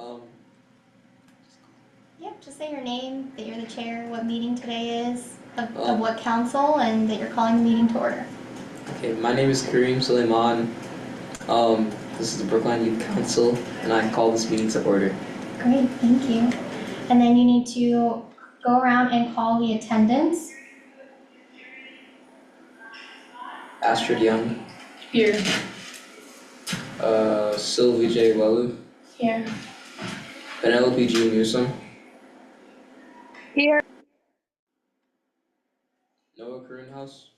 Um, Yep, just say your name, that you're the chair, what meeting today is, of um, what council, and that you're calling the meeting to order. okay, my name is Kareem Suleiman. This is the Brookline Youth Council, and I call this meeting to order. Great, thank you. And then you need to go around and call the attendance. Astrid Young, Here. Sylvie J. Welu, Here. Penelope G. Newsom, Here. Noah Greenhouse,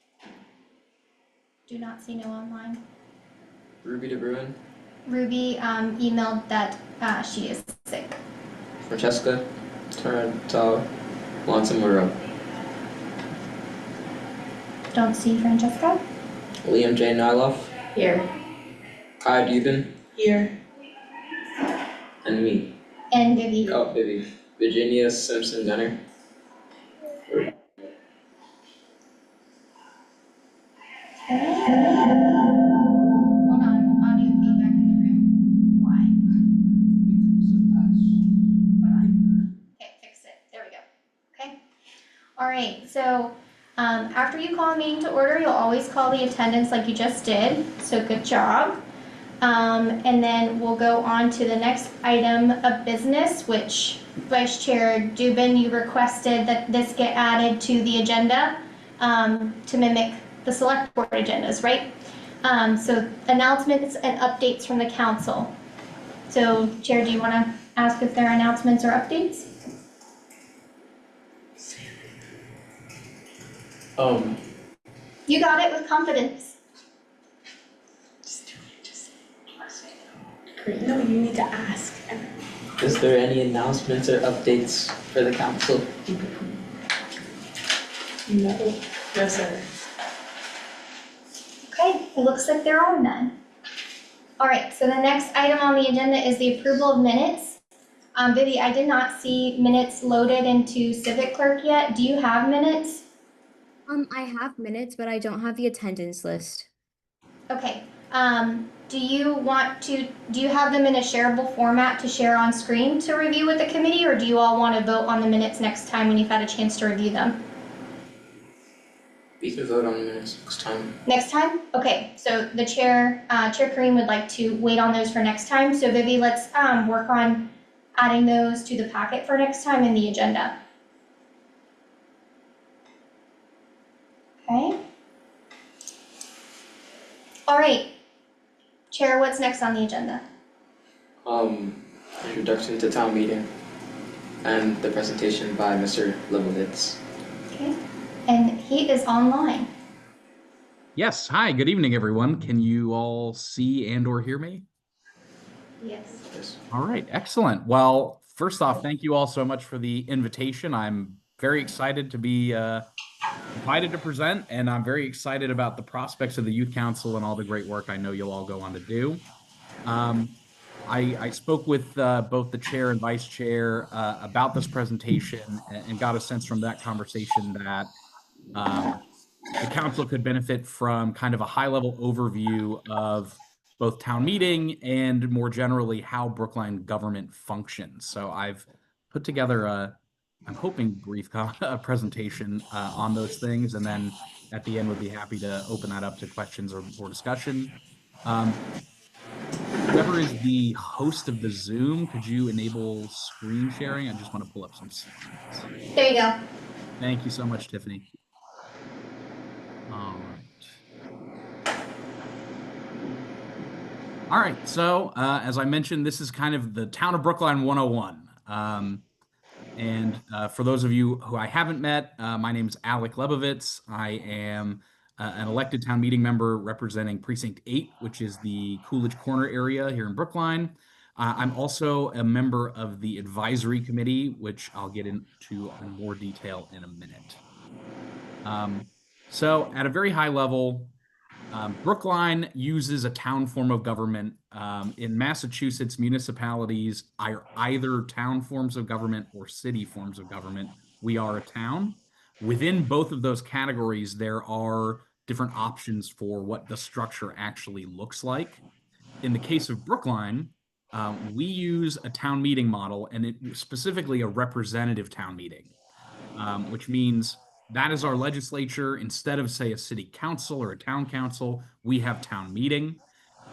Do not see no online. Ruby DeBruin, Ruby emailed that she is sick. Francesca Tarantino Montemuro, Don't see Francesca. Liam J. Nyloff, Here. Kai Dubin, Here. and me. And Vivi. Oh, Vivi. Virginia Simpson Gunner. Hold on, audio feedback in the room. Why? Hold on. Okay, fix it. There we go. Okay. All right. So after you call a meeting to order, you'll always call the attendance like you just did. So good job. And then we'll go on to the next item of business, which Vice Chair Dubin, you requested that this get added to the agenda to mimic the select board agendas, right? So announcements and updates from the council. So Chair, do you want to ask if there are announcements or updates? You got it with confidence. No, you need to ask. Is there any announcements or updates for the council? No. No, sir. Okay, it looks like there are none. All right, so the next item on the agenda is the approval of minutes. Vivi, I did not see minutes loaded into Civic Clerk yet. Do you have minutes? I have minutes, but I don't have the attendance list. Okay, do you have them in a shareable format to share on screen to review with the committee, or do you all want to vote on the minutes next time when you've had a chance to review them? We can vote on the minutes next time. Next time? Okay, so the chair, Chair Kareem would like to wait on those for next time. So Vivi, let's work on adding those to the packet for next time in the agenda. Okay. All right. Chair, what's next on the agenda? Introduction to town meeting and the presentation by Mr. Lebovitz. Okay. And he is online. Yes. Hi, good evening, everyone. Can you all see and or hear me? Yes. Yes. All right, excellent. Well, first off, thank you all so much for the invitation. I'm very excited to be invited to present, and I'm very excited about the prospects of the Youth Council and all the great work I know you'll all go on to do. I spoke with both the chair and vice chair about this presentation and got a sense from that conversation that the council could benefit from kind of a high-level overview of both town meeting and more generally how Brookline government functions. So I've put together I'm hoping brief presentation on those things, and then at the end would be happy to open that up to questions or discussion. Whoever is the host of the Zoom, could you enable screen sharing? I just want to pull up some slides. There you go. Thank you so much, Tiffany. All right. All right, so as I mentioned, this is kind of the Town of Brookline 101. And for those of you who I haven't met, my name is Alec Lebovitz. I am an elected town meeting member representing Precinct 8, which is the Coolidge Corner area here in Brookline. I'm also a member of the advisory committee, which I'll get into in more detail in a minute. So at a very high level, Brookline uses a town form of government. In Massachusetts, municipalities are either town forms of government or city forms of government. We are a town. Within both of those categories, there are different options for what the structure actually looks like. In the case of Brookline, we use a town meeting model, and specifically a representative town meeting, which means that is our legislature. Instead of, say, a city council or a town council, we have town meeting.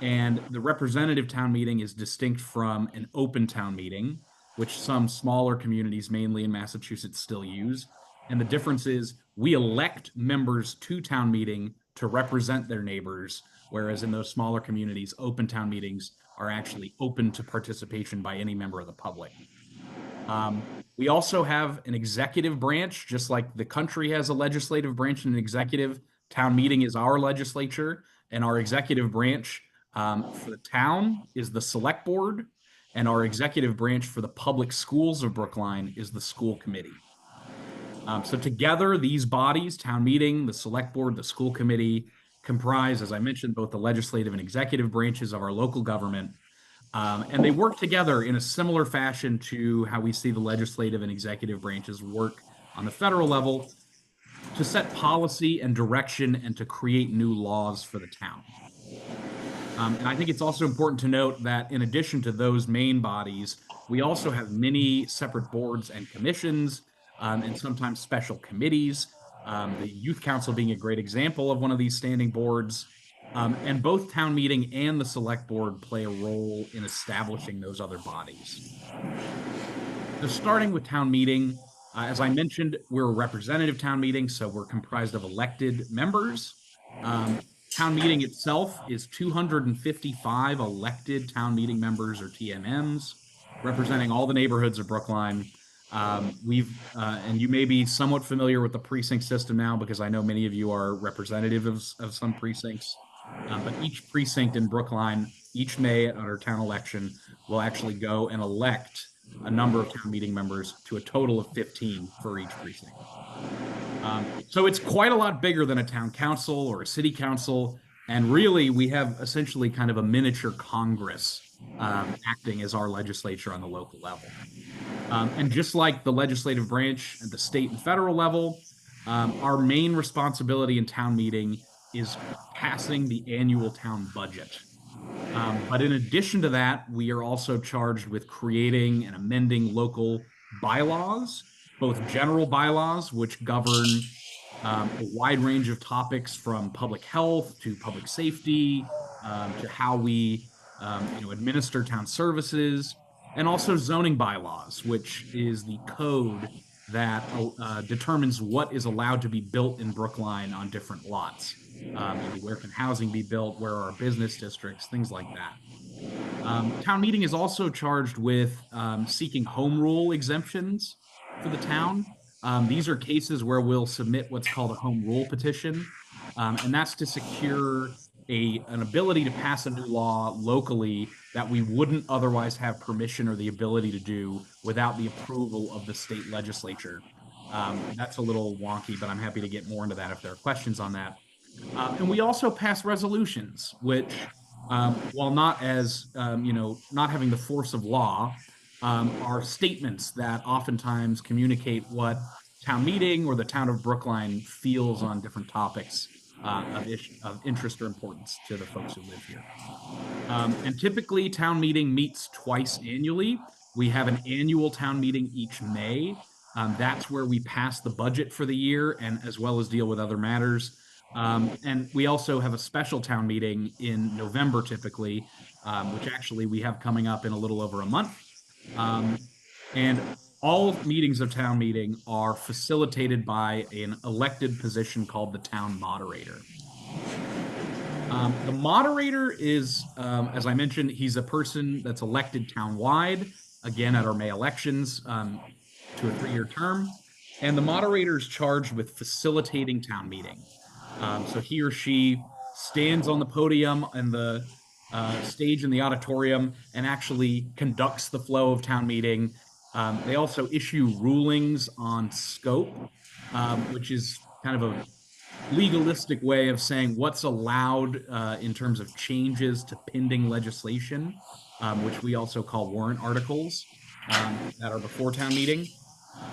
And the representative town meeting is distinct from an open town meeting, which some smaller communities, mainly in Massachusetts, still use. And the difference is we elect members to town meeting to represent their neighbors, whereas in those smaller communities, open town meetings are actually open to participation by any member of the public. We also have an executive branch, just like the country has a legislative branch and an executive. Town meeting is our legislature, and our executive branch for the town is the select board, and our executive branch for the public schools of Brookline is the school committee. So together, these bodies, town meeting, the select board, the school committee, comprise, as I mentioned, both the legislative and executive branches of our local government. And they work together in a similar fashion to how we see the legislative and executive branches work on the federal level to set policy and direction and to create new laws for the town. And I think it's also important to note that in addition to those main bodies, we also have many separate boards and commissions, and sometimes special committees. The Youth Council being a great example of one of these standing boards. And both town meeting and the select board play a role in establishing those other bodies. So starting with town meeting, as I mentioned, we're a representative town meeting, so we're comprised of elected members. Town meeting itself is 255 elected town meeting members, or TMMs, representing all the neighborhoods of Brookline. And you may be somewhat familiar with the precinct system now, because I know many of you are representatives of some precincts. But each precinct in Brookline, each May at our town election, will actually go and elect a number of town meeting members to a total of 15 for each precinct. So it's quite a lot bigger than a town council or a city council. And really, we have essentially kind of a miniature Congress acting as our legislature on the local level. And just like the legislative branch at the state and federal level, our main responsibility in town meeting is passing the annual town budget. But in addition to that, we are also charged with creating and amending local bylaws, both general bylaws, which govern a wide range of topics from public health to public safety, to how we administer town services, and also zoning bylaws, which is the code that determines what is allowed to be built in Brookline on different lots. Maybe where can housing be built, where are business districts, things like that. Town meeting is also charged with seeking home rule exemptions for the town. These are cases where we'll submit what's called a home rule petition, and that's to secure an ability to pass a new law locally that we wouldn't otherwise have permission or the ability to do without the approval of the state legislature. That's a little wonky, but I'm happy to get more into that if there are questions on that. And we also pass resolutions, which, while not as, not having the force of law, are statements that oftentimes communicate what town meeting or the town of Brookline feels on different topics of interest or importance to the folks who live here. And typically, town meeting meets twice annually. We have an annual town meeting each May. That's where we pass the budget for the year, and as well as deal with other matters. And we also have a special town meeting in November, typically, which actually we have coming up in a little over a month. And all meetings of town meeting are facilitated by an elected position called the town moderator. The moderator is, as I mentioned, he's a person that's elected townwide, again at our May elections, to a 3-year term. And the moderator is charged with facilitating town meeting. So he or she stands on the podium and the stage in the auditorium and actually conducts the flow of town meeting. They also issue rulings on scope, which is kind of a legalistic way of saying what's allowed in terms of changes to pending legislation, which we also call warrant articles that are before town meeting.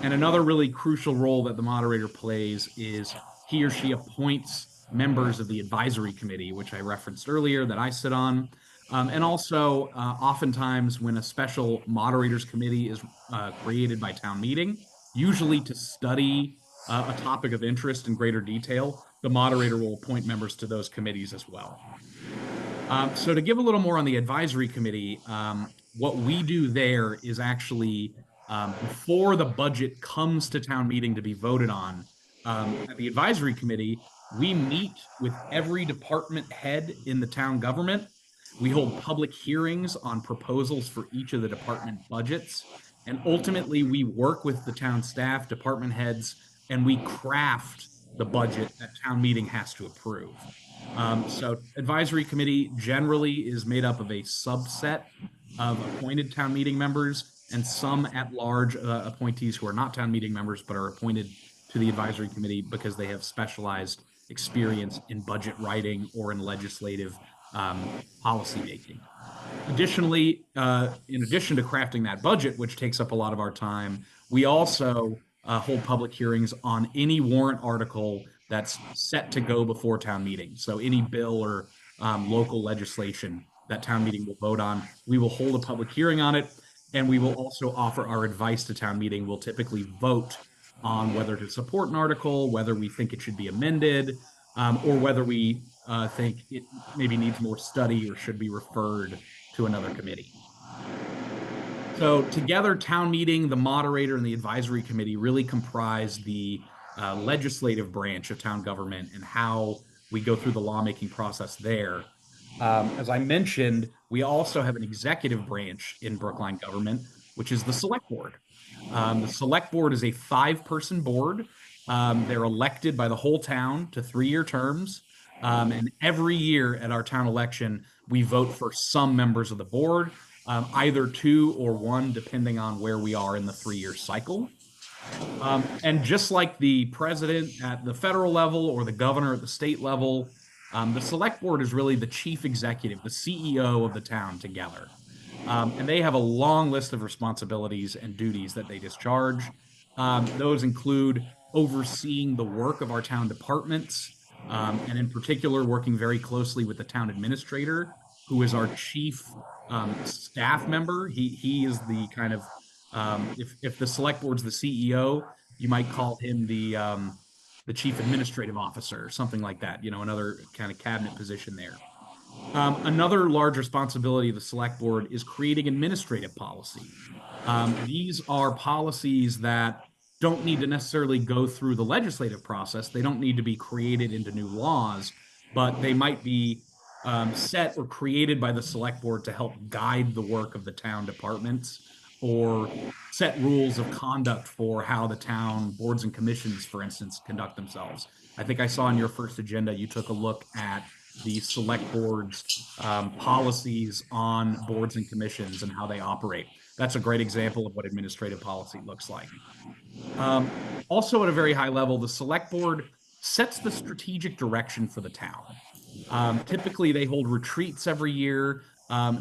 And another really crucial role that the moderator plays is he or she appoints members of the advisory committee, which I referenced earlier that I sit on. And also, oftentimes when a special moderators committee is created by town meeting, usually to study a topic of interest in greater detail, the moderator will appoint members to those committees as well. So to give a little more on the advisory committee, what we do there is actually before the budget comes to town meeting to be voted on, at the advisory committee, we meet with every department head in the town government. We hold public hearings on proposals for each of the department budgets. And ultimately, we work with the town staff, department heads, and we craft the budget that town meeting has to approve. So advisory committee generally is made up of a subset of appointed town meeting members and some at-large appointees who are not town meeting members but are appointed to the advisory committee because they have specialized experience in budget writing or in legislative policy making. Additionally, in addition to crafting that budget, which takes up a lot of our time, we also hold public hearings on any warrant article that's set to go before town meeting. So any bill or local legislation that town meeting will vote on, we will hold a public hearing on it, and we will also offer our advice to town meeting. We'll typically vote on whether to support an article, whether we think it should be amended, or whether we think it maybe needs more study or should be referred to another committee. So together, town meeting, the moderator, and the advisory committee really comprise the legislative branch of town government and how we go through the lawmaking process there. As I mentioned, we also have an executive branch in Brookline government, which is the select board. The select board is a 5-person board. They're elected by the whole town to 3-year terms. And every year at our town election, we vote for some members of the board, either 2 or 1, depending on where we are in the 3-year cycle. And just like the president at the federal level or the governor at the state level, the select board is really the chief executive, the CEO of the town together. And they have a long list of responsibilities and duties that they discharge. Those include overseeing the work of our town departments, and in particular, working very closely with the town administrator, who is our chief staff member. He is the kind of if the select board's the CEO, you might call him the chief administrative officer or something like that. Another kind of cabinet position there. Another large responsibility of the select board is creating administrative policy. These are policies that don't need to necessarily go through the legislative process. They don't need to be created into new laws, but they might be set or created by the select board to help guide the work of the town departments or set rules of conduct for how the town boards and commissions, for instance, conduct themselves. I think I saw on your first agenda, you took a look at the select board's policies on boards and commissions and how they operate. That's a great example of what administrative policy looks like. Also, at a very high level, the select board sets the strategic direction for the town. Typically, they hold retreats every year.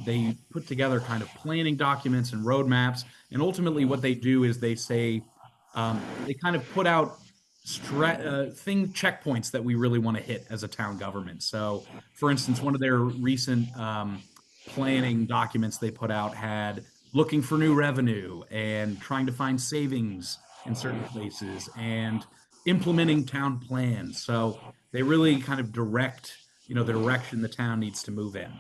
They put together kind of planning documents and roadmaps. And ultimately, what they do is they say, they kind of put out checkpoints that we really want to hit as a town government. So, for instance, one of their recent planning documents they put out had looking for new revenue and trying to find savings in certain places and implementing town plans. So they really kind of direct, the direction the town needs to move in.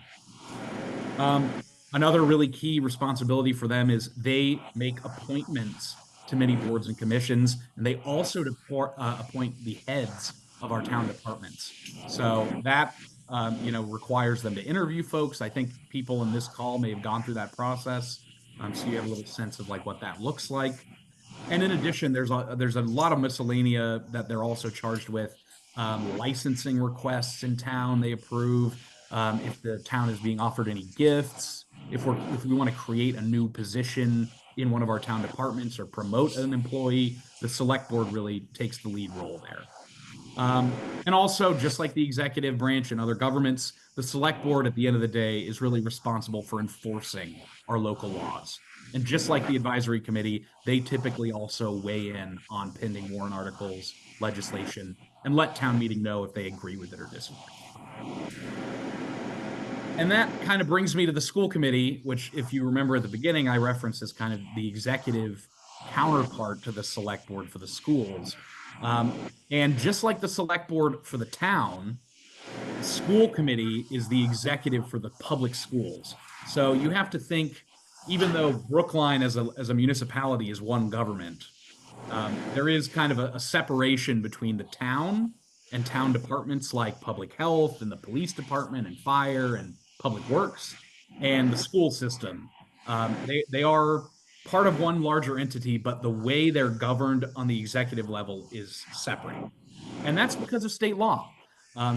Another really key responsibility for them is they make appointments to many boards and commissions, and they also appoint the heads of our town departments. So that requires them to interview folks. I think people in this call may have gone through that process, so you have a little sense of like what that looks like. And in addition, there's a lot of miscellanea that they're also charged with. Licensing requests in town they approve. If the town is being offered any gifts, if we want to create a new position in one of our town departments or promote an employee, the select board really takes the lead role there. And also, just like the executive branch and other governments, the select board at the end of the day is really responsible for enforcing our local laws. And just like the advisory committee, they typically also weigh in on pending warrant articles, legislation, and let town meeting know if they agree with it or disagree. And that kind of brings me to the school committee, which, if you remember at the beginning, I referenced as kind of the executive counterpart to the select board for the schools. And just like the select board for the town, the school committee is the executive for the public schools. So you have to think, even though Brookline as a municipality is one government, there is kind of a separation between the town and town departments like public health and the police department and fire and public works and the school system. They are part of one larger entity, but the way they're governed on the executive level is separate. And that's because of state law.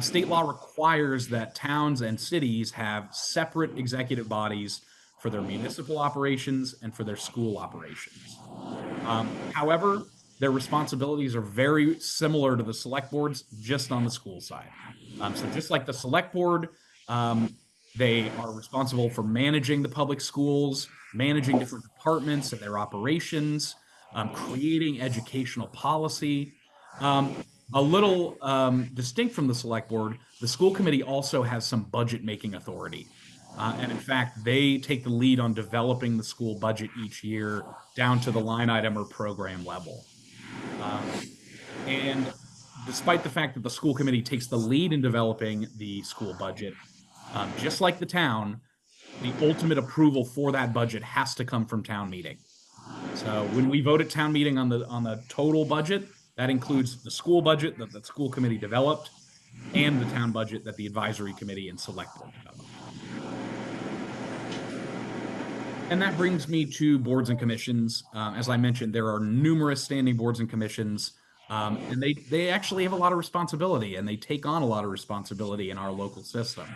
State law requires that towns and cities have separate executive bodies for their municipal operations and for their school operations. However, their responsibilities are very similar to the select boards, just on the school side. So just like the select board, they are responsible for managing the public schools, managing different departments and their operations, creating educational policy. A little distinct from the select board, the school committee also has some budget making authority. And in fact, they take the lead on developing the school budget each year down to the line item or program level. And despite the fact that the school committee takes the lead in developing the school budget, just like the town, the ultimate approval for that budget has to come from town meeting. So when we vote at town meeting on the total budget, that includes the school budget that the school committee developed and the town budget that the advisory committee and select board developed. And that brings me to boards and commissions. As I mentioned, there are numerous standing boards and commissions, and they actually have a lot of responsibility, and they take on a lot of responsibility in our local system.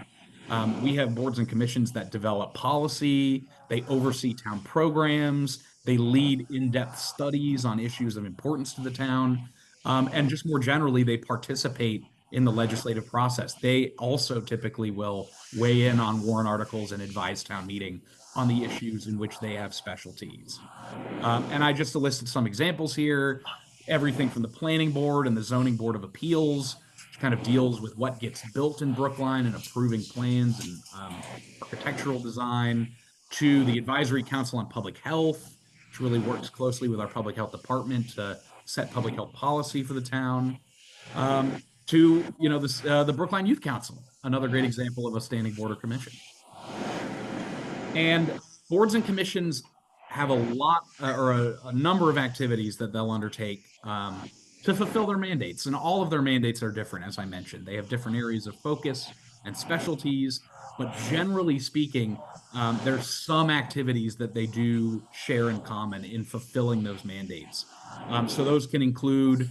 We have boards and commissions that develop policy, they oversee town programs, they lead in-depth studies on issues of importance to the town, and just more generally, they participate in the legislative process. They also typically will weigh in on warrant articles and advise town meeting on the issues in which they have specialties. And I just listed some examples here, everything from the planning board and the zoning board of appeals, which kind of deals with what gets built in Brookline and approving plans and architectural design, to the advisory council on public health, which really works closely with our public health department to set public health policy for the town, to the Brookline Youth Council, another great example of a standing board or commission. And boards and commissions have a lot or a number of activities that they'll undertake to fulfill their mandates. And all of their mandates are different, as I mentioned. They have different areas of focus and specialties, but generally speaking, there's some activities that they do share in common in fulfilling those mandates. So those can include,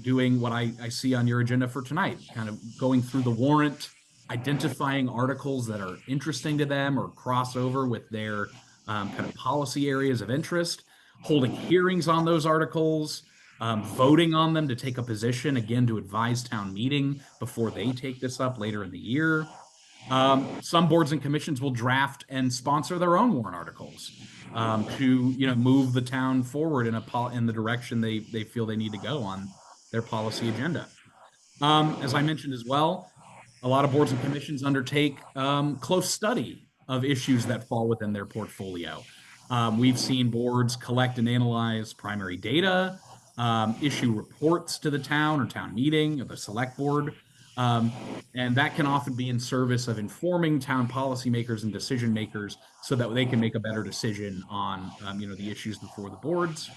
doing what I see on your agenda for tonight, kind of going through the warrant, identifying articles that are interesting to them or cross over with their kind of policy areas of interest, holding hearings on those articles, voting on them to take a position, again, to advise town meeting before they take this up later in the year. Some boards and commissions will draft and sponsor their own warrant articles to move the town forward in the direction they feel they need to go on their policy agenda. As I mentioned as well, a lot of boards and commissions undertake close study of issues that fall within their portfolio. We've seen boards collect and analyze primary data, issue reports to the town or town meeting or the select board. And that can often be in service of informing town policymakers and decision makers so that they can make a better decision on the issues before the boards.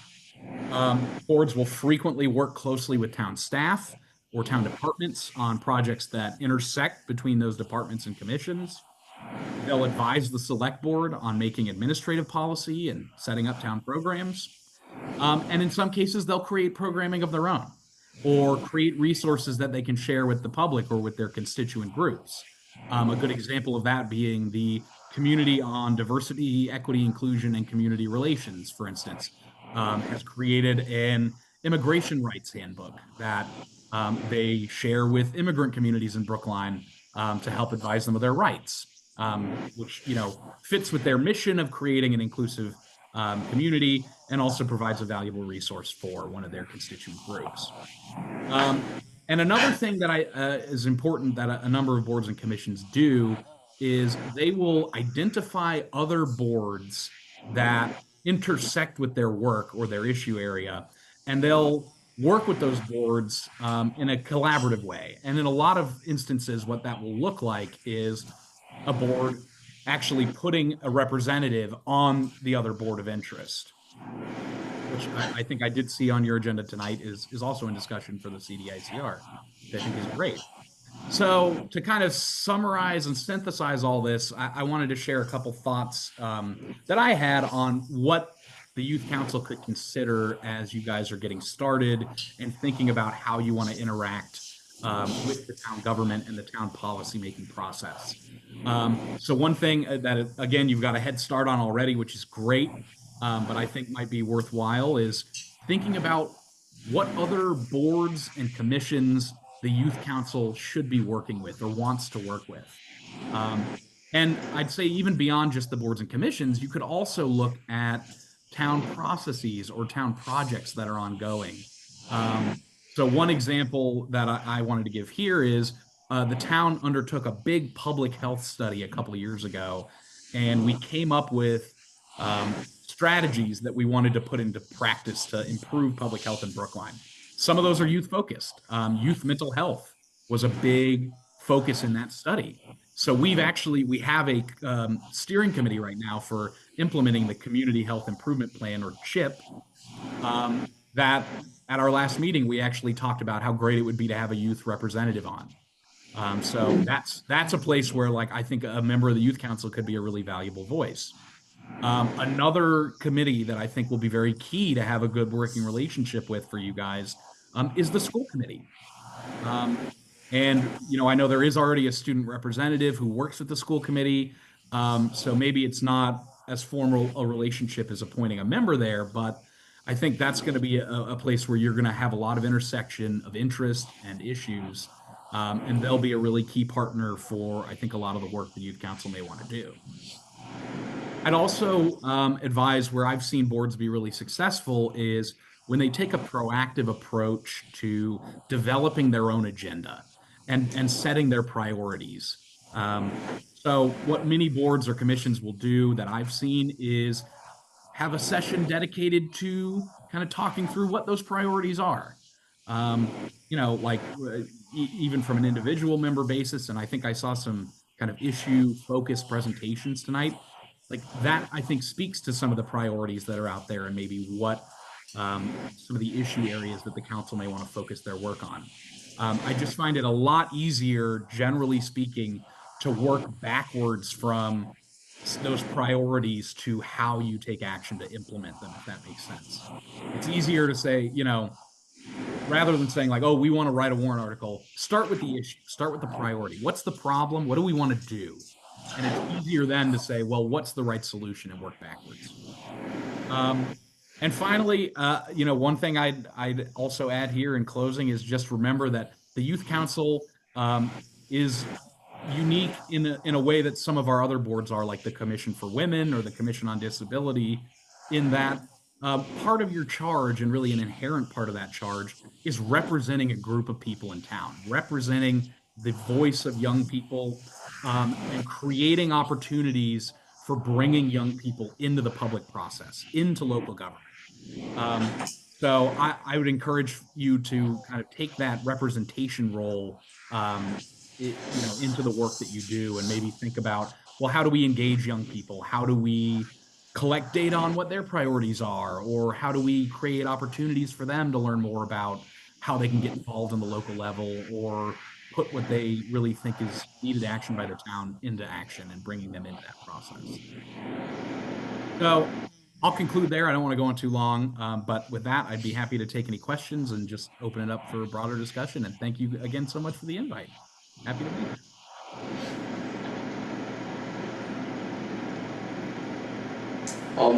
Boards will frequently work closely with town staff or town departments on projects that intersect between those departments and commissions. They'll advise the select board on making administrative policy and setting up town programs. And in some cases, they'll create programming of their own or create resources that they can share with the public or with their constituent groups. A good example of that being the Community on Diversity, Equity, Inclusion, and Community Relations, for instance, has created an immigration rights handbook that they share with immigrant communities in Brookline to help advise them of their rights, which fits with their mission of creating an inclusive community and also provides a valuable resource for one of their constituent groups. And another thing that is important that a number of boards and commissions do is they will identify other boards that intersect with their work or their issue area, and they'll work with those boards in a collaborative way. And in a lot of instances, what that will look like is a board actually putting a representative on the other board of interest, which I think I did see on your agenda tonight is also in discussion for the CDICR, which I think is great. So to kind of summarize and synthesize all this, I wanted to share a couple thoughts that I had on what the youth council could consider as you guys are getting started and thinking about how you want to interact with the town government and the town policymaking process. So one thing that, again, you've got a head start on already, which is great, but I think might be worthwhile is thinking about what other boards and commissions the youth council should be working with or wants to work with. And I'd say even beyond just the boards and commissions, you could also look at town processes or town projects that are ongoing. So one example that I wanted to give here is the town undertook a big public health study a couple of years ago, and we came up with strategies that we wanted to put into practice to improve public health in Brookline. Some of those are youth focused. Youth mental health was a big focus in that study. So we have a steering committee right now for implementing the Community Health Improvement Plan, or CHIP, that at our last meeting, we actually talked about how great it would be to have a youth representative on. So that's a place where, like, I think a member of the youth council could be a really valuable voice. Another committee that I think will be very key to have a good working relationship with for you guys is the school committee. And I know there is already a student representative who works with the school committee, so maybe it's not as formal a relationship as appointing a member there, but I think that's going to be a place where you're going to have a lot of intersection of interest and issues, and they'll be a really key partner for, I think, a lot of the work the youth council may want to do. I'd also advise, where I've seen boards be really successful, is when they take a proactive approach to developing their own agenda and setting their priorities. So what many boards or commissions will do that I've seen is have a session dedicated to kind of talking through what those priorities are. Like even from an individual member basis, and I think I saw some kind of issue focused presentations tonight. Like that, I think, speaks to some of the priorities that are out there and maybe what some of the issue areas that the council may want to focus their work on. I just find it a lot easier, generally speaking, to work backwards from those priorities to how you take action to implement them, if that makes sense. It's easier to say, rather than saying like, oh, we want to write a warrant article, start with the issue, start with the priority. What's the problem? What do we want to do? And it's easier then to say, well, what's the right solution, and work backwards. And finally, one thing I'd also add here in closing is just remember that the Youth Council is unique in a way that some of our other boards are, like the Commission for Women or the Commission on Disability, in that part of your charge, and really an inherent part of that charge, is representing a group of people in town, representing the voice of young people, and creating opportunities for bringing young people into the public process, into local government. So I would encourage you to kind of take that representation role into the work that you do, and maybe think about, well, how do we engage young people? How do we collect data on what their priorities are? Or how do we create opportunities for them to learn more about how they can get involved in the local level, or put what they really think is needed action by their town into action, and bringing them into that process. So I'll conclude there. I don't want to go on too long, but with that, I'd be happy to take any questions and just open it up for a broader discussion. And thank you again so much for the invite. Happy to be here.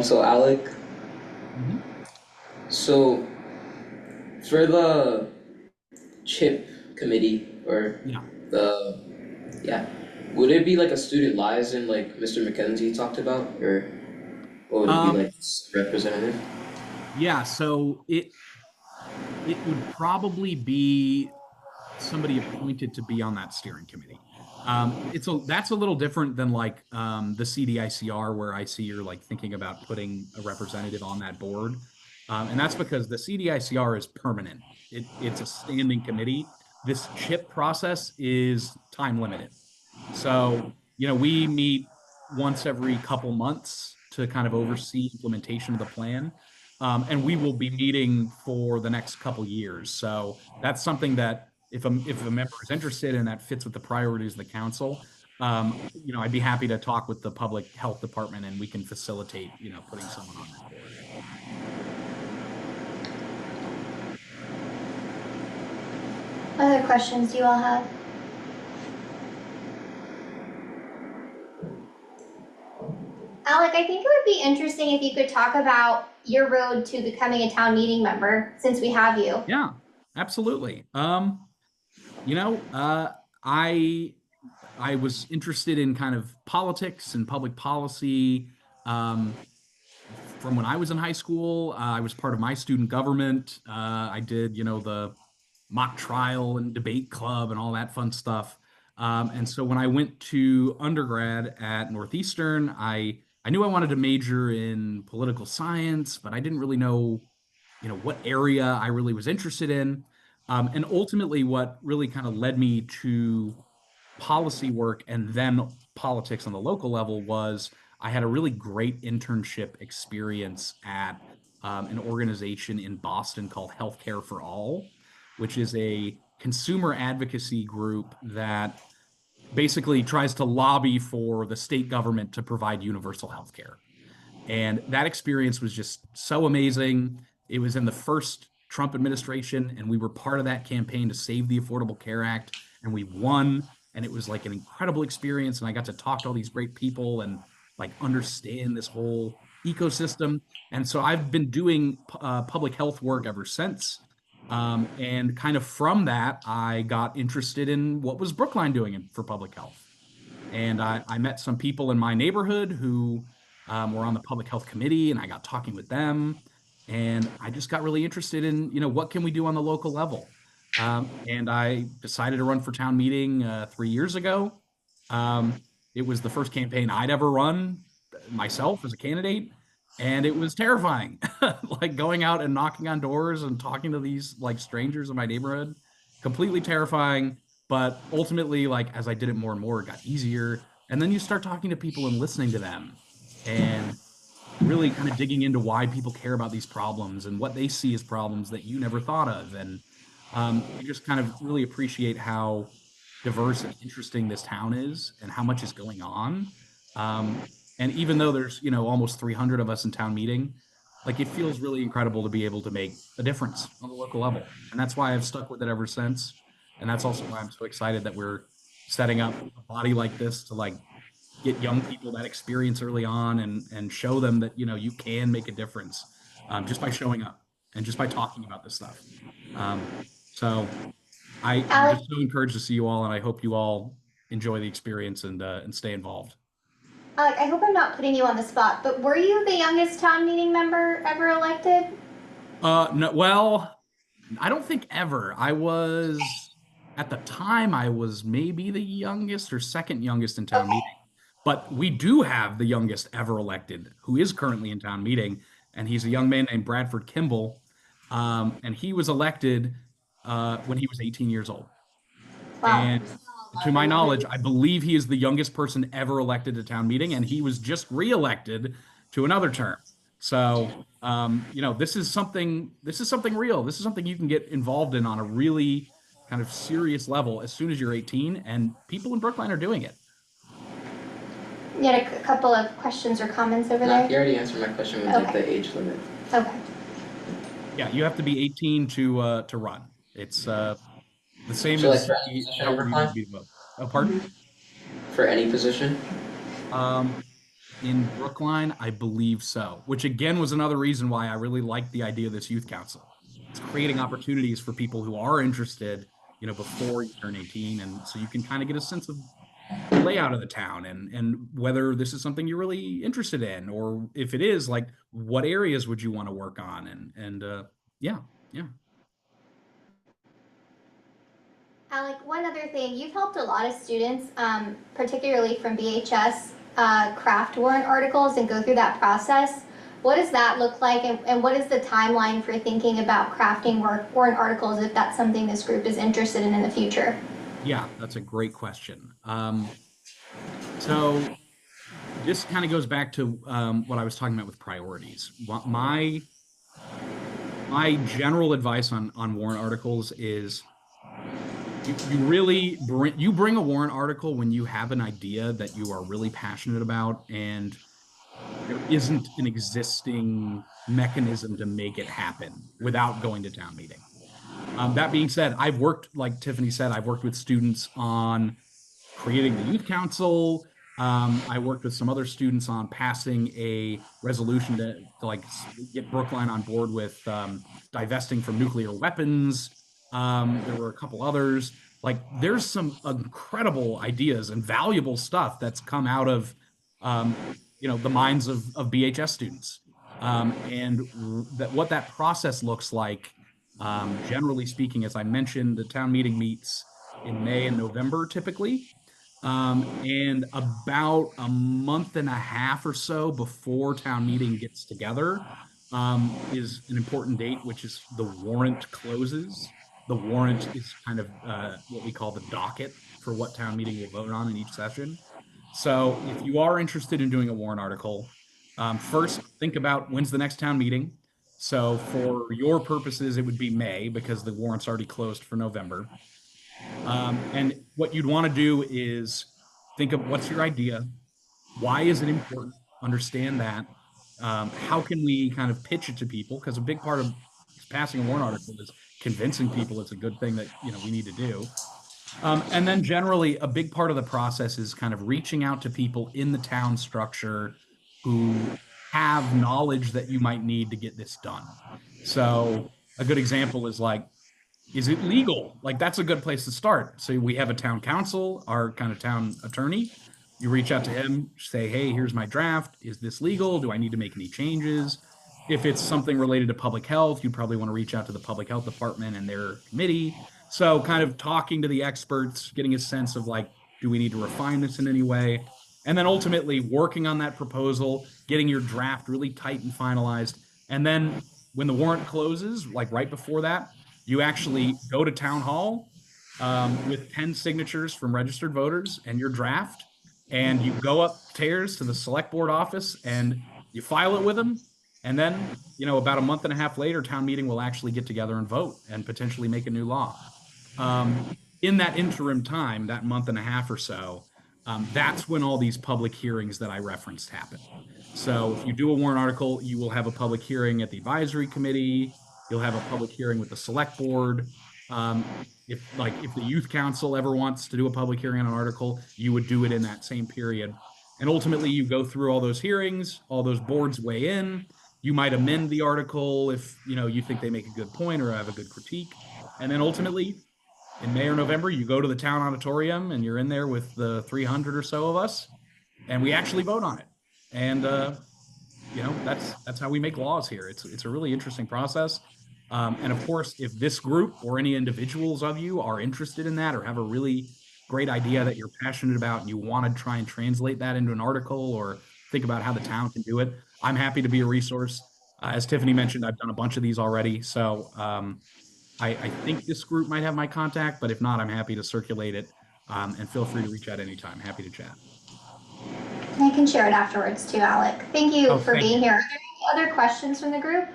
So Alec, so for the CHIP committee, or would it be like a student liaison like Mr. McKenzie talked about, or what would it be, like representative? Yeah, so it would probably be somebody appointed to be on that steering committee. That's a little different than like the CDICR, where I see you're like thinking about putting a representative on that board. And that's because the CDICR is permanent. It's a standing committee. This chip process is time limited. So, we meet once every couple months to kind of oversee implementation of the plan. And we will be meeting for the next couple years. So that's something that if a member is interested and that fits with the priorities of the council, I'd be happy to talk with the public health department and we can facilitate, putting someone on that board. Other questions you all have? Alec, I think it would be interesting if you could talk about your road to becoming a town meeting member, since we have you. Yeah, absolutely. I was interested in kind of politics and public policy from when I was in high school. I was part of my student government. I did, the mock trial and debate club and all that fun stuff. And so when I went to undergrad at Northeastern, I knew I wanted to major in political science, but I didn't really know, what area I really was interested in. And ultimately, what really kind of led me to policy work and then politics on the local level was I had a really great internship experience at an organization in Boston called Healthcare for All, which is a consumer advocacy group that basically tries to lobby for the state government to provide universal health care. And that experience was just so amazing. It was in the first Trump administration, and we were part of that campaign to save the Affordable Care Act, and we won. And it was like an incredible experience. And I got to talk to all these great people and like understand this whole ecosystem. And so I've been doing public health work ever since. And kind of from that, I got interested in what was Brookline doing for public health. And I met some people in my neighborhood who were on the public health committee, and I got talking with them. And I just got really interested in, what can we do on the local level? And I decided to run for town meeting 3 years ago. It was the first campaign I'd ever run myself as a candidate, and it was terrifying. Like going out and knocking on doors and talking to these like strangers in my neighborhood, completely terrifying. But ultimately, like as I did it more and more, it got easier. And then you start talking to people and listening to them and really kind of digging into why people care about these problems and what they see as problems that you never thought of. And you just kind of really appreciate how diverse and interesting this town is and how much is going on. And even though there's, almost 300 of us in town meeting, like it feels really incredible to be able to make a difference on the local level. And that's why I've stuck with it ever since. And that's also why I'm so excited that we're setting up a body like this to like get young people that experience early on and show them that, you can make a difference just by showing up and just by talking about this stuff. So I'm Alec, just so encouraged to see you all, and I hope you all enjoy the experience and stay involved. Alec, I hope I'm not putting you on the spot, but were you the youngest town meeting member ever elected? No, well, I don't think ever. At the time, I was maybe the youngest or second youngest in town Okay. meeting. But we do have the youngest ever elected, who is currently in town meeting, and he's a young man named Bradford Kimball, and he was elected when he was 18 years old. Wow. And to my knowledge, I believe he is the youngest person ever elected to town meeting, and he was just reelected to another term. So, this is something real. This is something you can get involved in on a really kind of serious level as soon as you're 18, and people in Brookline are doing it. You had a couple of questions or comments over No, he there? already answered my question with like the age limit. Okay. Yeah, you have to be 18 to run. It's the same So like as for any position in however you need to Brookline? be to vote. Oh, pardon? For any position? Um, in Brookline, I believe so, which again was another reason why I really liked the idea of this youth council. It's creating opportunities for people who are interested, before you turn 18. And so you can kind of get a sense of the layout of the town and whether this is something you're really interested in, or if it is, like what areas would you want to work on? And yeah, yeah. Alec, one other thing, you've helped a lot of students, particularly from BHS, craft warrant articles and go through that process. What does that look like, and what is the timeline for thinking about crafting warrant articles if that's something this group is interested in the future? Yeah, that's a great question. So this kind of goes back to what I was talking about with priorities. My general advice on warrant articles is you really bring a warrant article when you have an idea that you are really passionate about and there isn't an existing mechanism to make it happen without going to town meeting. That being said, I've worked, like Tiffany said, I've worked with students on creating the youth council. I worked with some other students on passing a resolution to like get Brookline on board with divesting from nuclear weapons. There were a couple others. Like there's some incredible ideas and valuable stuff that's come out of the minds of BHS students. And that what that process looks like, generally speaking, as I mentioned, the town meeting meets in May and November typically. And about a month and a half or so before town meeting gets together, is an important date, which is the warrant closes. The warrant is kind of what we call the docket for what town meeting will vote on in each session. So if you are interested in doing a warrant article, first think about when's the next town meeting. So for your purposes, it would be May because the warrant's already closed for November. And what you'd want to do is think of what's your idea? Why is it important? Understand that. How can we kind of pitch it to people? Because a big part of passing a warrant article is convincing people it's a good thing that we need to do. And then generally, a big part of the process is kind of reaching out to people in the town structure who have knowledge that you might need to get this done. So a good example is like, is it legal? Like that's a good place to start. So we have a town council, our kind of town attorney. You reach out to him, say, hey, here's my draft. Is this legal? Do I need to make any changes? If it's something related to public health, you probably want to reach out to the public health department and their committee. So kind of talking to the experts, getting a sense of like, do we need to refine this in any way? And then ultimately working on that proposal, getting your draft really tight and finalized. And then when the warrant closes, like right before that, you actually go to town hall with 10 signatures from registered voters and your draft, and you go upstairs to the select board office and you file it with them. And then, about a month and a half later, town meeting will actually get together and vote and potentially make a new law. In that interim time, that month and a half or so, that's when all these public hearings that I referenced happen. So if you do a warrant article, you will have a public hearing at the advisory committee. You'll have a public hearing with the select board. If the youth council ever wants to do a public hearing on an article, you would do it in that same period. And ultimately you go through all those hearings, all those boards weigh in. You might amend the article if, you think they make a good point or have a good critique. And then ultimately in May or November, you go to the town auditorium and you're in there with the 300 or so of us and we actually vote on it. And, that's how we make laws here. It's a really interesting process. And of course, if this group or any individuals of you are interested in that or have a really great idea that you're passionate about and you want to try and translate that into an article or think about how the town can do it, I'm happy to be a resource. As Tiffany mentioned, I've done a bunch of these already. So I think this group might have my contact, but if not, I'm happy to circulate it. And feel free to reach out anytime. Happy to chat. I can share it afterwards too, Alec. Thank you for Thank being you. here. Are there any other questions from the group?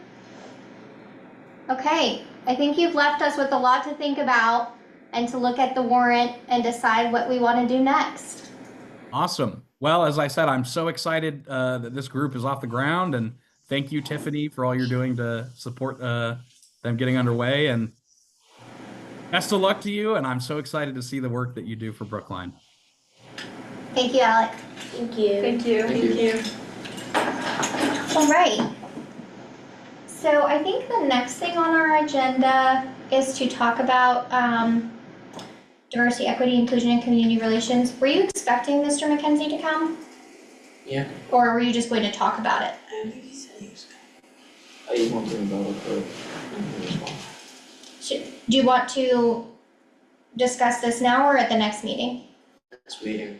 Okay, I think you've left us with a lot to think about and to look at the warrant and decide what we want to do next. Awesome. Well, as I said, I'm so excited that this group is off the ground, and thank you, Tiffany, for all you're doing to support them getting underway. And best of luck to you. And I'm so excited to see the work that you do for Brookline. Thank you, Alec. Thank you. Thank you. All right. So I think the next thing on our agenda is to talk about diversity, equity, inclusion, and community relations. Were you expecting Mr. McKenzie to come? Yeah. Or were you just going to talk about it? I think he said he was I just want to about it. Do you want to discuss this now or at the next meeting? Next meeting.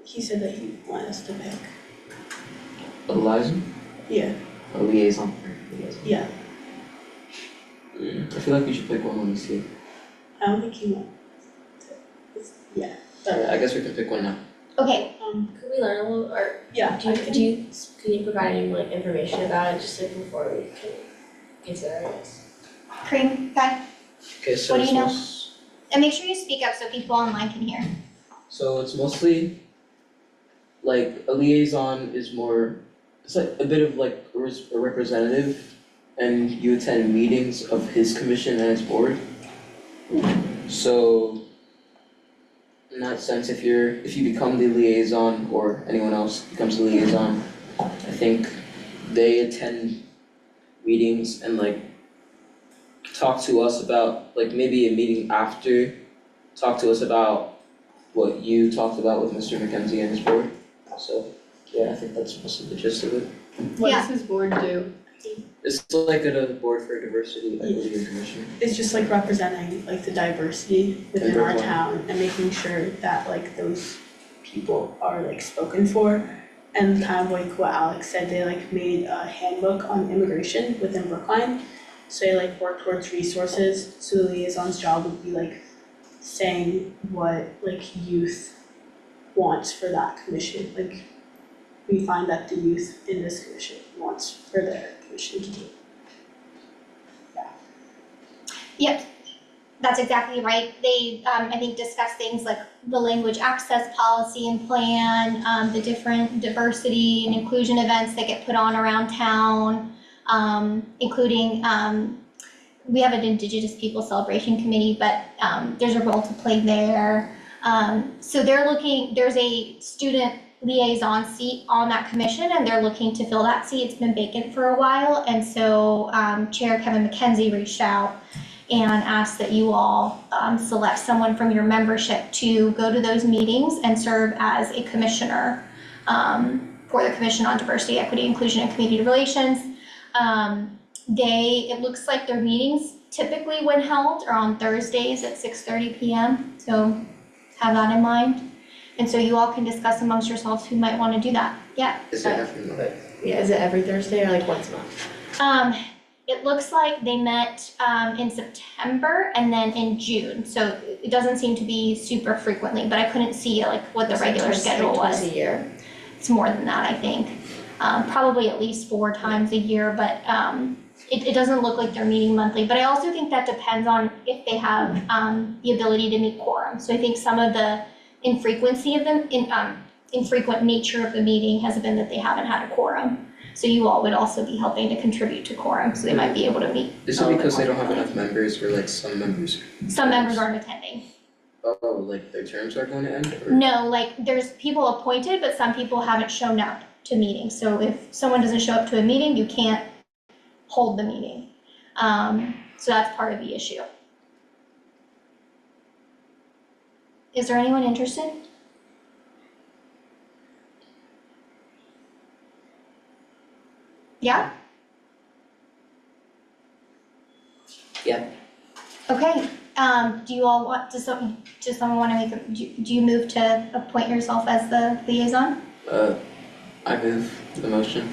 He said that he wanted us to pick. Eliza? Yeah, A liaison. yeah. I feel like we should pick one when we see it. I don't think he wants to. Yeah, Alright, I guess we can pick one now. Okay, Could we learn a little, or yeah. can you provide any like information about it, just like before we can consider this? Kareem, okay, Okay, so What do it's you know? most- and make sure you speak up so people online can hear. So it's mostly like a liaison is more, it's like a bit of like a representative, and you attend meetings of his commission and his board. So in that sense, if you become the liaison or anyone else becomes the liaison, I think they attend meetings and like talk to us about, like maybe a meeting after, talk to us about what you talked about with Mr. McKenzie and his board. So, yeah, I think that's mostly the gist of it. What Yeah. does his board do? It's like a board for diversity, equity, and commission. It's just like representing like the diversity within our Brookline. town and making sure that like those people are like spoken for. And kind of like what Alex said, they like made a handbook on immigration within Brookline. So they like work towards resources, so the liaison's job would be like saying what like youth wants for that commission, like we find that the youth in this commission wants for their commission to do. Yep, that's exactly right. They, I think discuss things like the language access policy and plan, the different diversity and inclusion events that get put on around town, including, we have an Indigenous People Celebration Committee, but, there's a role to play there. So there's a student liaison seat on that commission, and they're looking to fill that seat. It's been vacant for a while, and so, Chair Kevin McKenzie reached out and asked that you all select someone from your membership to go to those meetings and serve as a commissioner for the Commission on Diversity, Equity, Inclusion, and Community Relations. It looks like their meetings typically when held are on Thursdays at 6:30 p.m. So have that in mind. And so you all can discuss amongst yourselves who might want to do that. Yeah. Is there nothing like? Yeah, is it every Thursday or like once a month? It looks like they met in September and then in June, so it doesn't seem to be super frequently, but I couldn't see like what the regular schedule was. Twice a year. It's more than that, I think. Probably at least 4 times a year, but it doesn't look like they're meeting monthly. But I also think that depends on if they have the ability to meet quorum. So I think some of the infrequency of them, infrequent nature of the meeting has been that they haven't had a quorum. So you all would also be helping to contribute to quorum, so they might be able to meet. Is it because they don't have enough members, or like some members? Some members aren't attending. Oh, like their terms are going to end, or? No, like there's people appointed, but some people haven't shown up to meetings. So if someone doesn't show up to a meeting, you can't hold the meeting. So that's part of the issue. Is there anyone interested? Yeah? Yeah. Okay, do you all want, does someone wanna make do you move to appoint yourself as the liaison? I move the motion.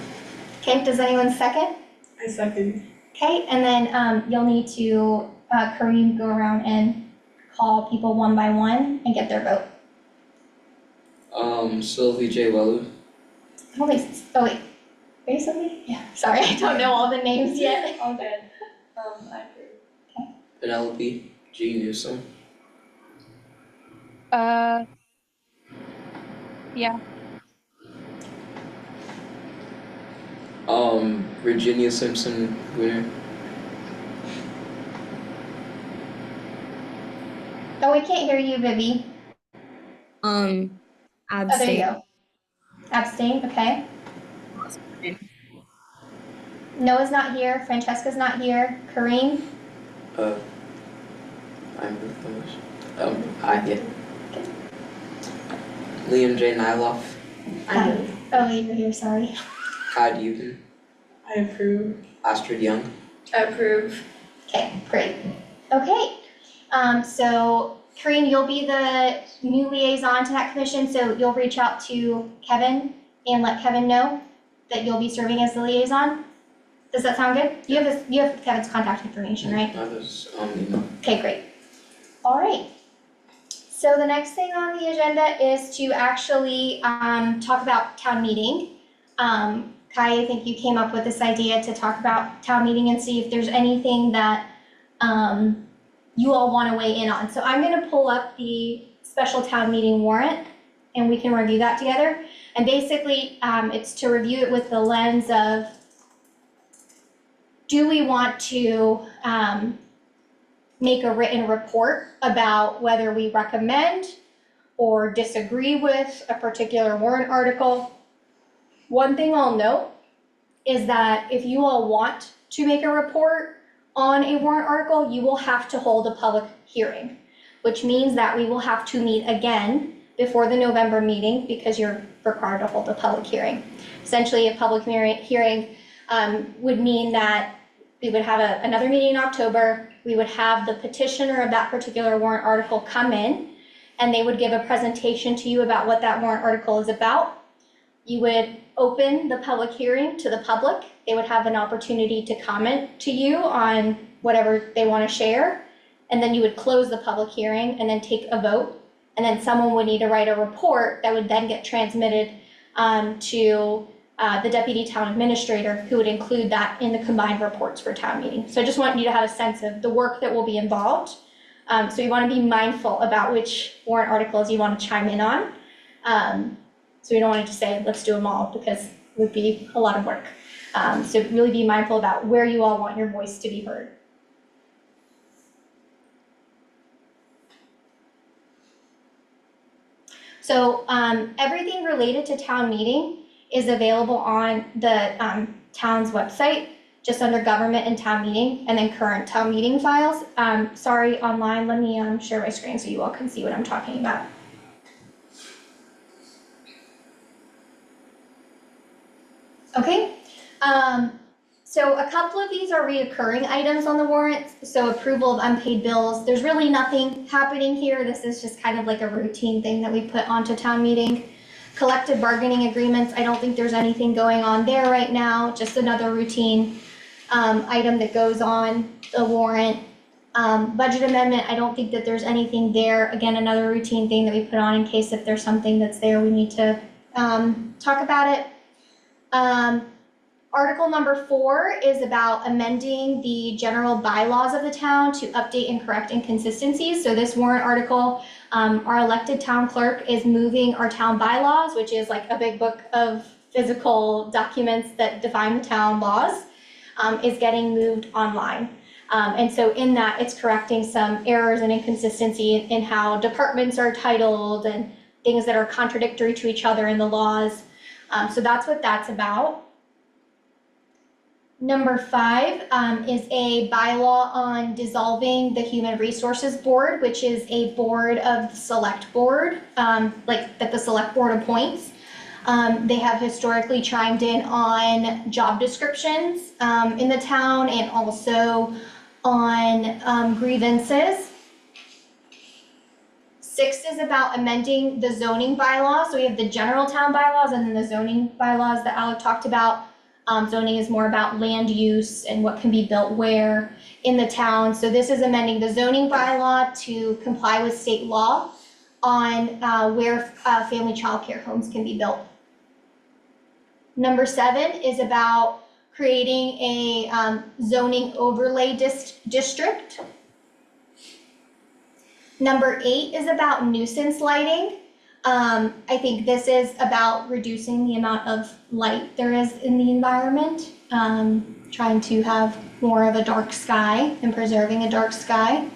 Okay, does anyone second? I second. Okay, and then, you'll need to, Kareem, go around and call people one by one and get their vote. Sylvie J. Welu, I don't think, oh wait, are you Sylvie? Yeah, sorry, I don't know all the names yet. All good. I approve. Penelope G. Newsom, Yeah. Virginia Simpson Wiener, Oh, we can't hear you, Vivi. Oh, there you Abstain. go. Abstain, okay. Noah's not here, Francesca's not here, Kareem, I move the motion. Yeah. Liam J. Nyloff, I move. oh, you're here, sorry. Todd Uden, I approve. Astrid Young. I approve. Okay, great. Okay, so Kareem, you'll be the new liaison to that commission, so you'll reach out to Kevin and let Kevin know that you'll be serving as the liaison. Does that sound good? You have Kevin's contact information, right? I was on the Okay, great. All right. So the next thing on the agenda is to actually talk about town meeting. Kai, I think you came up with this idea to talk about town meeting and see if there's anything that you all want to weigh in on. So I'm going to pull up the special town meeting warrant and we can review that together. And basically, it's to review it with the lens of, do we want to make a written report about whether we recommend or disagree with a particular warrant article? One thing I'll note is that if you all want to make a report on a warrant article, you will have to hold a public hearing, which means that we will have to meet again before the November meeting because you're required to hold a public hearing. Essentially, a public hearing would mean that we would have another meeting in October. We would have the petitioner of that particular warrant article come in and they would give a presentation to you about what that warrant article is about. You would open the public hearing to the public. They would have an opportunity to comment to you on whatever they want to share. And then you would close the public hearing and then take a vote. And then someone would need to write a report that would then get transmitted to the deputy town administrator, who would include that in the combined reports for town meeting. So I just want you to have a sense of the work that will be involved. So you want to be mindful about which warrant articles you want to chime in on. So we don't want to just say, let's do them all, because it would be a lot of work. So really be mindful about where you all want your voice to be heard. So everything related to town meeting is available on the town's website, just under government and town meeting, and then current town meeting files. Sorry, online, let me share my screen so you all can see what I'm talking about. Okay, so a couple of these are reoccurring items on the warrant. So approval of unpaid bills. There's really nothing happening here. This is just kind of like a routine thing that we put onto town meeting. Collective bargaining agreements. I don't think there's anything going on there right now. Just another routine item that goes on the warrant. Budget amendment. I don't think that there's anything there. Again, another routine thing that we put on in case if there's something that's there, we need to talk about it. Article number 4 is about amending the general bylaws of the town to update and correct inconsistencies. So this warrant article, our elected town clerk is moving our town bylaws, which is like a big book of physical documents that define the town laws, is getting moved online. And so in that, it's correcting some errors and inconsistency in how departments are titled and things that are contradictory to each other in the laws. So that's what that's about. Number 5 is a bylaw on dissolving the Human Resources Board, which is a board of the select board, like that the select board appoints. They have historically chimed in on job descriptions in the town and also on grievances. 6 is about amending the zoning bylaws. So we have the general town bylaws and then the zoning bylaws that Alec talked about. Zoning is more about land use and what can be built where in the town. So this is amending the zoning bylaw to comply with state law on where family childcare homes can be built. Number 7 is about creating a zoning overlay district. Number 8 is about nuisance lighting. I think this is about reducing the amount of light there is in the environment, trying to have more of a dark sky and preserving a dark sky.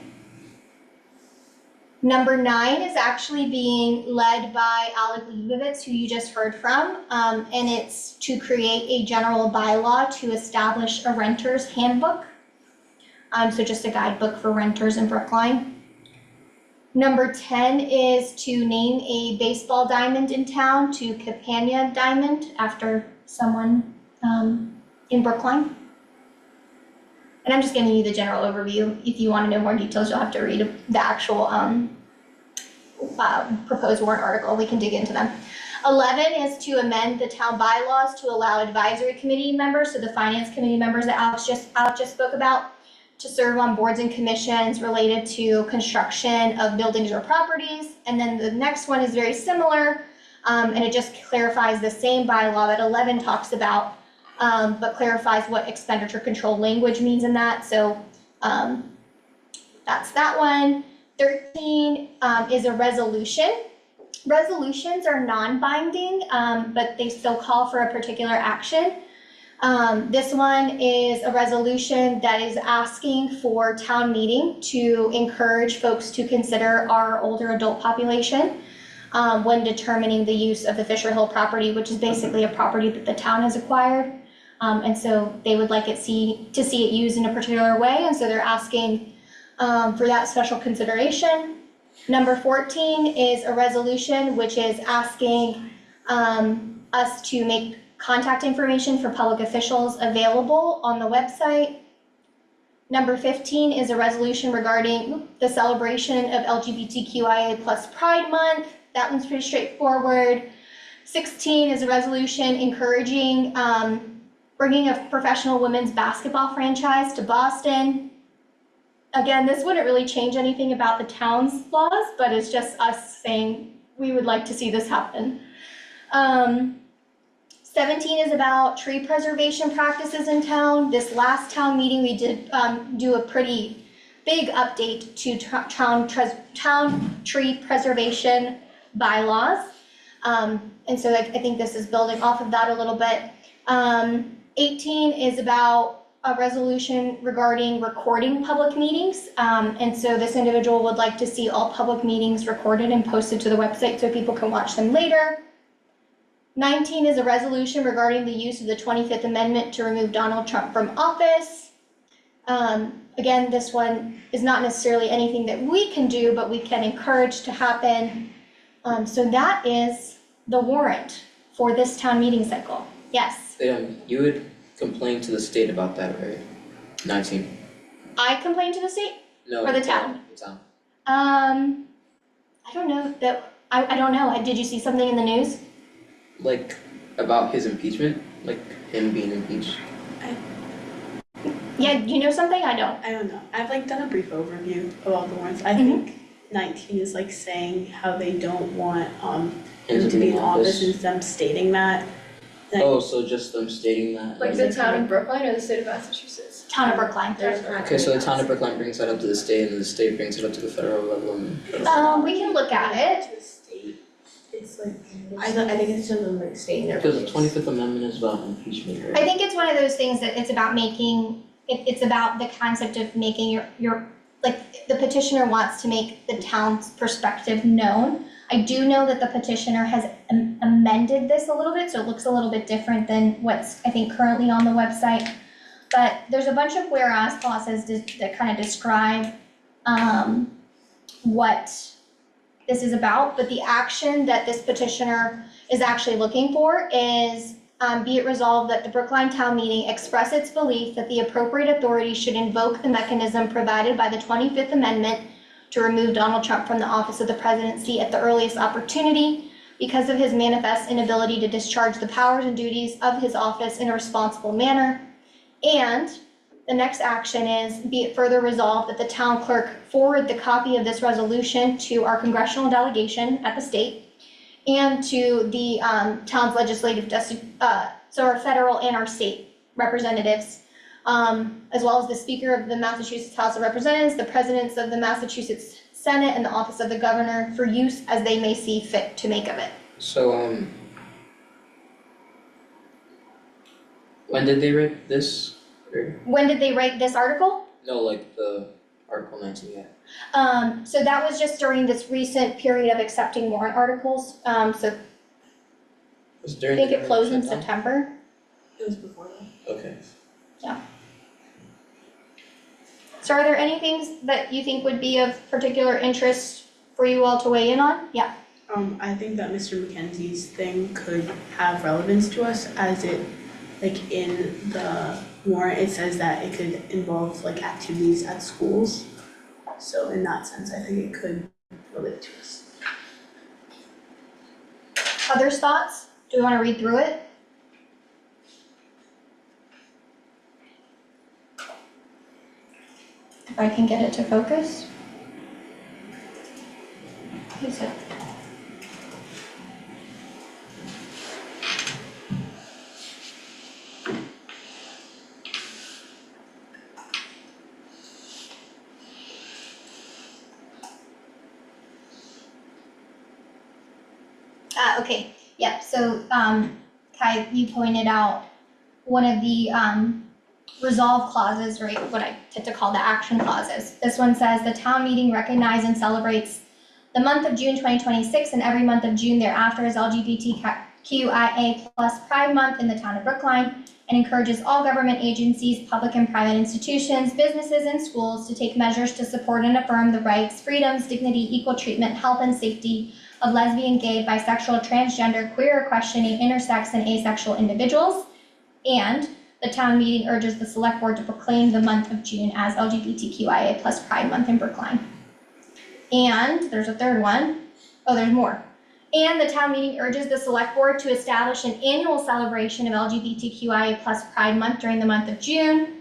Number 9 is actually being led by Alec Leibovitz, who you just heard from, and it's to create a general bylaw to establish a renter's handbook. So just a guidebook for renters in Brookline. Number 10 is to name a baseball diamond in town to Campania Diamond after someone in Brookline. And I'm just giving you the general overview. If you want to know more details, you'll have to read the actual proposed warrant article, we can dig into them. 11 is to amend the town bylaws to allow advisory committee members, so the finance committee members that Alex just spoke about, to serve on boards and commissions related to construction of buildings or properties. And then the next one is very similar, and it just clarifies the same bylaw that 11 talks about, but clarifies what expenditure control language means in that. So that's that one. 13 is a resolution. Resolutions are non-binding, but they still call for a particular action. This one is a resolution that is asking for town meeting to encourage folks to consider our older adult population when determining the use of the Fisher Hill property, which is basically a property that the town has acquired. And so they would like to see it used in a particular way, and so they're asking for that special consideration. Number 14 is a resolution which is asking us to make contact information for public officials available on the website. Number 15 is a resolution regarding the celebration of LGBTQIA+ Pride Month. That one's pretty straightforward. 16 is a resolution encouraging bringing a professional women's basketball franchise to Boston. Again, this wouldn't really change anything about the town's laws, but it's just us saying we would like to see this happen. 17 is about tree preservation practices in town. This last town meeting, we did do a pretty big update to town tree preservation bylaws. And so I think this is building off of that a little bit. 18 is about a resolution regarding recording public meetings. And so this individual would like to see all public meetings recorded and posted to the website so people can watch them later. 19 is a resolution regarding the use of the 25th Amendment to remove Donald Trump from office. Again, this one is not necessarily anything that we can do, but we can encourage to happen. So that is the warrant for this town meeting cycle. Yes. You would complain to the state about that, right? 19. I complained to the state? No. Or the town? The town. I don't know that, I don't know. Did you see something in the news? Like, about his impeachment? Like, him being impeached? Yeah, you know something? I don't. I don't know. I've like done a brief overview of all the warrants. I think 19 is like saying how they don't want him to be in office and them stating that. Oh, so just them stating that? Like the town of Brookline or the state of Massachusetts? Town of Brookline. There's not. Okay, so the town of Brookline brings that up to the state, and then the state brings it up to the federal level, and... We can look at it. To the state, it's like, I think it's something like stating their. Because the 25th Amendment is about impeachment, right? I think it's one of those things that it's about making, it's about the concept of making your, like, the petitioner wants to make the town's perspective known. I do know that the petitioner has amended this a little bit, so it looks a little bit different than what's, I think, currently on the website. But there's a bunch of whereas clauses that kind of describe what this is about, but the action that this petitioner is actually looking for is be it resolved that the Brookline Town Meeting express its belief that the appropriate authority should invoke the mechanism provided by the 25th Amendment to remove Donald Trump from the office of the presidency at the earliest opportunity because of his manifest inability to discharge the powers and duties of his office in a responsible manner. And the next action is, be it further resolved that the town clerk forward the copy of this resolution to our congressional delegation at the state and to the town's legislative, so our federal and our state representatives, as well as the Speaker of the Massachusetts House of Representatives, the Presidents of the Massachusetts Senate, and the Office of the Governor for use as they may see fit to make of it. So, when did they write this? Or, When did they write this article? no, like the Article 19, yeah. So that was just during this recent period of accepting warrant articles. So Was it I during think the it closed in shutdown? September. it was before that. Okay. So are there any things that you think would be of particular interest for you all to weigh in on? Yeah. I think that Mr. McKenzie's thing could have relevance to us as it, like in the warrant, it says that it could involve like activities at schools. So in that sense, I think it could relate to us. Others thoughts? Do we wanna read through it? If I can get it to focus. Is it? Okay, yep, so, Kai, you pointed out one of the, resolve clauses, right, what I tend to call the action clauses. This one says, the town meeting recognizes and celebrates the month of June 2026 and every month of June thereafter as LGBTQIA plus Pride Month in the town of Brookline, and encourages all government agencies, public and private institutions, businesses, and schools to take measures to support and affirm the rights, freedoms, dignity, equal treatment, health, and safety of lesbian, gay, bisexual, transgender, queer or questioning, intersex, and asexual individuals. And the town meeting urges the select board to proclaim the month of June as LGBTQIA plus Pride Month in Brookline. And there's a third one. Oh, there's more. And the town meeting urges the select board to establish an annual celebration of LGBTQIA plus Pride Month during the month of June,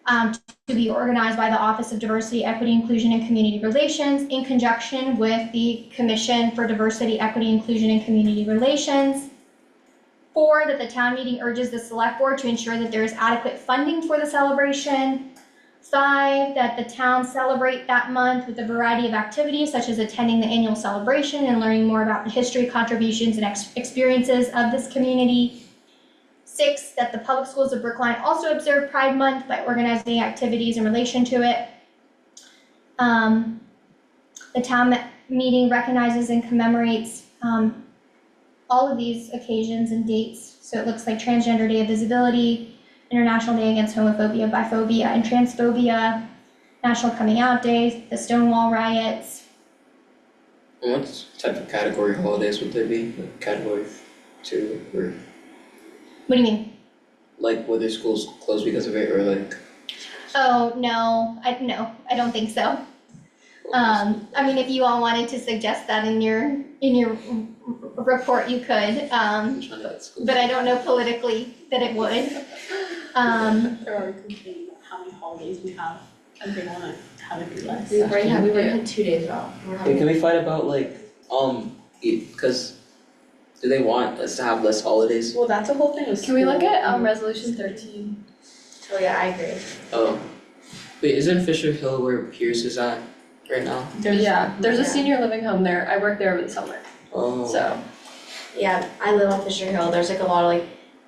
to be organized by the Office of Diversity, Equity, Inclusion, and Community Relations in conjunction with the Commission for Diversity, Equity, Inclusion, and Community Relations. 4, that the town meeting urges the select board to ensure that there is adequate funding for the celebration. 5, that the town celebrate that month with a variety of activities such as attending the annual celebration and learning more about the history, contributions, and experiences of this community. 6, that the public schools of Brookline also observe Pride Month by organizing activities in relation to it. The town meeting recognizes and commemorates all of these occasions and dates. So it looks like Transgender Day of Visibility, International Day Against Homophobia, Biphobia, and Transphobia, National Coming Out Day, the Stonewall riots. And what type of category holidays would there be? Like category 2 or What do you mean? like whether schools closed because of it or like? Oh, no, I don't think so. I mean, if you all wanted to suggest that in your report, you could, but I don't know politically that it would. They're already complaining about how many holidays we have, and they wanna have it be less. We've already had 2 days off. Wait, can we fight about like, cause do they want us to have less holidays? Well, that's a whole thing with Can we look school. at resolution 13? Oh yeah, I agree. Oh, wait, isn't Fisher Hill where Pierce is at right now? There's a senior living home there. I work there over the summer, Oh. so. Yeah, I live on Fisher Hill, there's like a lot of like,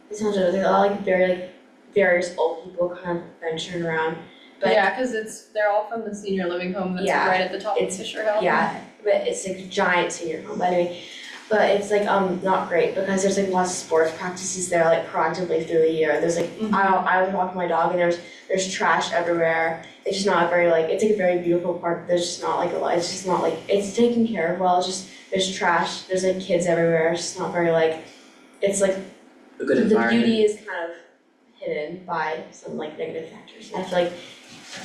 there's a lot of like very like various old people kind of venturing around. But Yeah, cause they're all from the senior living home that's Yeah, right at the top of it's- Fisher Hill. yeah, but it's like a giant senior home, but anyway. But it's like not great because there's like lots of sports practices there like proactively through the year. There's like I was walking my dog and there's trash everywhere. It's just not very like it's like a very beautiful park. There's just not like a lot. It's just not like it's taken care of well. It's just there's trash. There's like kids everywhere. It's just not very like it's like A good the environment. beauty is kind of hidden by some like negative factors. And I feel like